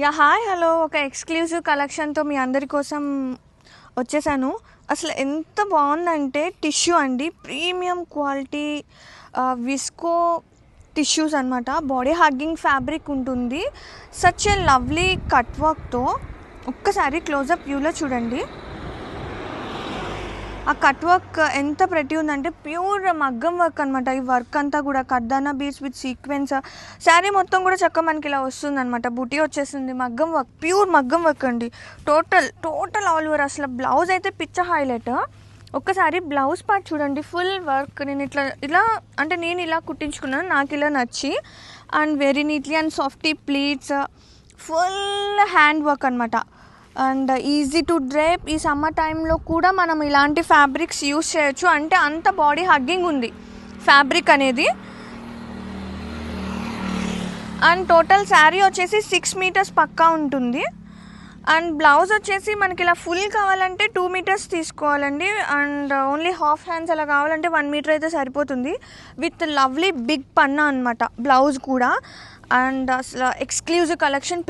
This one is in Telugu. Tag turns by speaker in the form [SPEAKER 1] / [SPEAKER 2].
[SPEAKER 1] హాయ్ హలో ఒక ఎక్స్క్లూజివ్ కలెక్షన్తో మీ అందరి కోసం వచ్చేసాను. అసలు ఎంత బాగుందంటే టిష్యూ అండి, ప్రీమియం క్వాలిటీ విస్కో టిష్యూస్ అనమాట. బాడీ హగ్గింగ్ ఫ్యాబ్రిక్ ఉంటుంది. సచ్ ఏ లవ్లీ కట్ వర్క్తో. ఒక్కసారి క్లోజప్ వ్యూలో చూడండి. ఆ కట్ వర్క్ ఎంత ప్రతి ఉందంటే ప్యూర్ మగ్గం వర్క్ అనమాట. ఈ వర్క్ అంతా కూడా కర్దానా బీడ్స్ విత్ సీక్వెన్స్. శారీ మొత్తం కూడా చక్కగా మనకి ఇలా వస్తుంది అనమాట. బుటీ వచ్చేసింది, మగ్గం వర్క్, ప్యూర్ మగ్గం వర్క్ అండి. Total all over. అసలు బ్లౌజ్ అయితే పిచ్చ హైలైట్. ఒక్కసారి బ్లౌజ్ పార్ట్ చూడండి, ఫుల్ వర్క్. నేను నేను ఇలా కుట్టించుకున్నాను, నాకు ఇలా నచ్చి. And very neatly and softy pleats, full hand work అనమాట. And easy to drape. ఈ సమ్మర్ టైంలో కూడా మనం ఇలాంటి ఫ్యాబ్రిక్స్ యూస్ చేయొచ్చు, అంటే అంత బాడీ హగ్గింగ్ ఉంది ఫ్యాబ్రిక్ అనేది. అండ్ టోటల్ శారీ వచ్చేసి 6 మీటర్స్ పక్కా ఉంటుంది. అండ్ బ్లౌజ్ వచ్చేసి మనకి ఇలా ఫుల్ కావాలంటే 2 మీటర్స్ తీసుకోవాలండి. అండ్ ఓన్లీ హాఫ్ హ్యాండ్స్ అలా కావాలంటే 1 మీటర్ అయితే సరిపోతుంది. విత్ లవ్లీ బిగ్ పన్నా అనమాట బ్లౌజ్ కూడా. అండ్ అసలు ఎక్స్క్లూజివ్ కలెక్షన్.